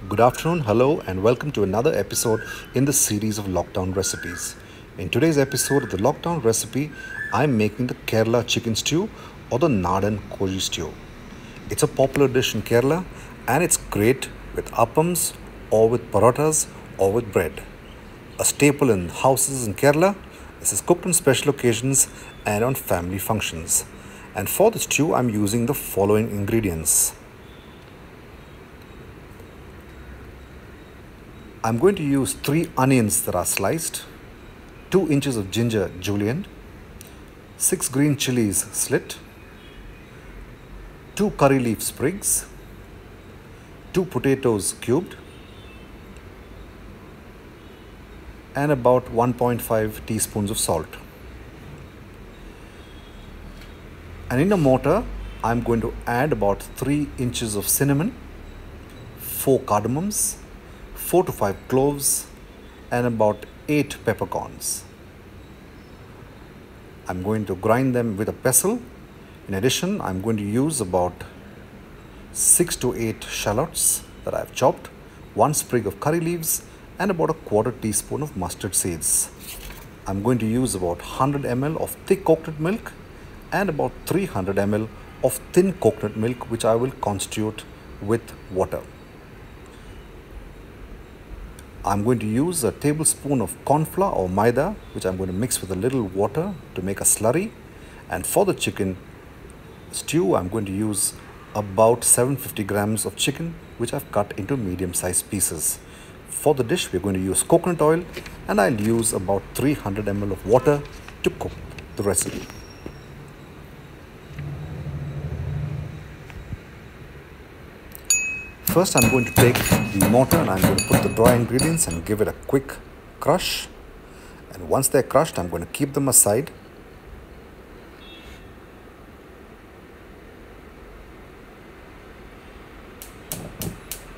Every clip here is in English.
Good afternoon, hello, and welcome to another episode in the series of lockdown recipes. In today's episode of the lockdown recipe, I'm making the Kerala chicken stew or the Nadan koji stew. It's a popular dish in Kerala and it's great with appams or with parotas or with bread. A staple in houses in Kerala, this is cooked on special occasions and on family functions. And for the stew, I'm using the following ingredients. I'm going to use 3 onions that are sliced, 2 inches of ginger julienne, 6 green chilies slit, 2 curry leaf sprigs, 2 potatoes cubed, and about 1.5 teaspoons of salt. And in a mortar, I'm going to add about 3 inches of cinnamon, 4 cardamoms, 4 to 5 cloves, and about 8 peppercorns. I'm going to grind them with a pestle. In addition, I'm going to use about 6 to 8 shallots that I've chopped, 1 sprig of curry leaves, and about a quarter teaspoon of mustard seeds. I'm going to use about 100 ml of thick coconut milk and about 300 ml of thin coconut milk, which I will constitute with water. I'm going to use a tablespoon of corn flour or maida, which I'm going to mix with a little water to make a slurry. And for the chicken stew, I'm going to use about 750 grams of chicken, which I've cut into medium-sized pieces. For the dish, we're going to use coconut oil, and I'll use about 300 ml of water to cook the recipe. First, I'm going to take the mortar and I'm going to put the dry ingredients and give it a quick crush. And once they're crushed, I'm going to keep them aside.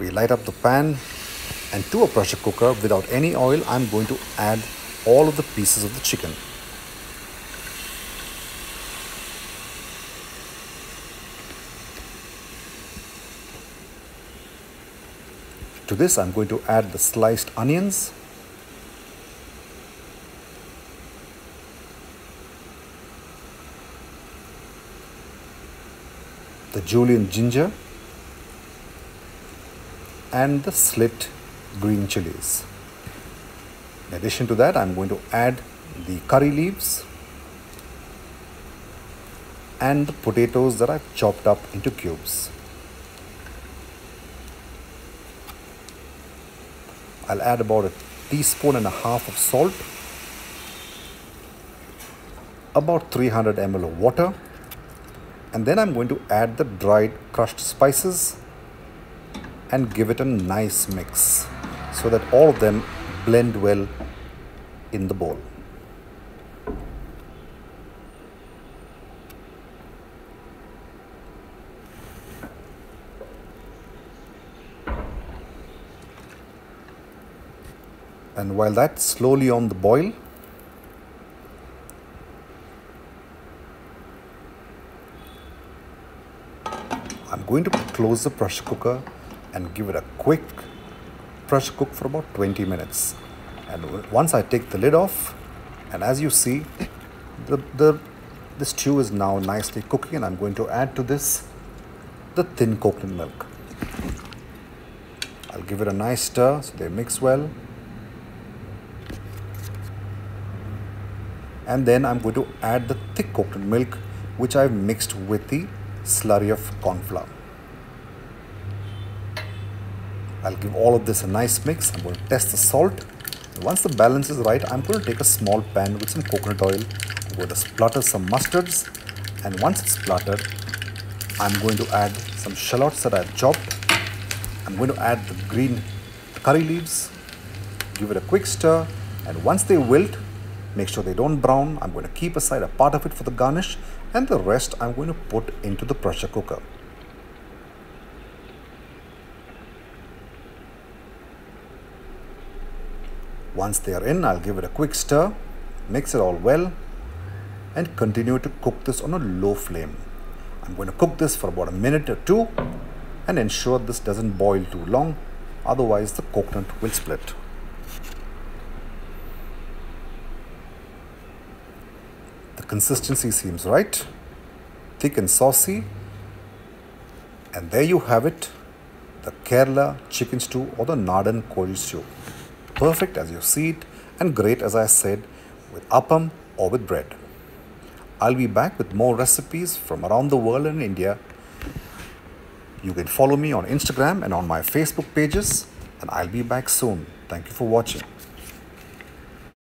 We light up the pan, and to a pressure cooker without any oil, I'm going to add all of the pieces of the chicken. To this, I'm going to add the sliced onions, the julienne ginger, and the slit green chilies. In addition to that, I'm going to add the curry leaves and the potatoes that I've chopped up into cubes. I'll add about 1.5 teaspoons of salt, about 300 ml of water, and then I'm going to add the dried crushed spices and give it a nice mix so that all of them blend well in the bowl. And while that's slowly on the boil, I'm going to close the pressure cooker and give it a quick pressure cook for about 20 minutes. And once I take the lid off, and as you see, the stew is now nicely cooking, and I'm going to add to this the thin coconut milk. I'll give it a nice stir so they mix well. And then I'm going to add the thick coconut milk, which I've mixed with the slurry of corn flour. I'll give all of this a nice mix. I'm going to test the salt. And once the balance is right, I'm going to take a small pan with some coconut oil. I'm going to splutter some mustards. And once it's spluttered, I'm going to add some shallots that I've chopped. I'm going to add the curry leaves, give it a quick stir. And once they wilt, make sure they don't brown. I'm going to keep aside a part of it for the garnish, and the rest I'm going to put into the pressure cooker. Once they are in, I'll give it a quick stir, mix it all well, and continue to cook this on a low flame. I'm going to cook this for about a minute or two and ensure this doesn't boil too long. otherwise the coconut will split. The consistency seems right, thick and saucy, and there you have it, the Kerala chicken stew or the Nadan Koli stew. Perfect as you see it and great as I said with appam or with bread. I'll be back with more recipes from around the world and India. You can follow me on Instagram and on my Facebook pages, and I'll be back soon. Thank you for watching.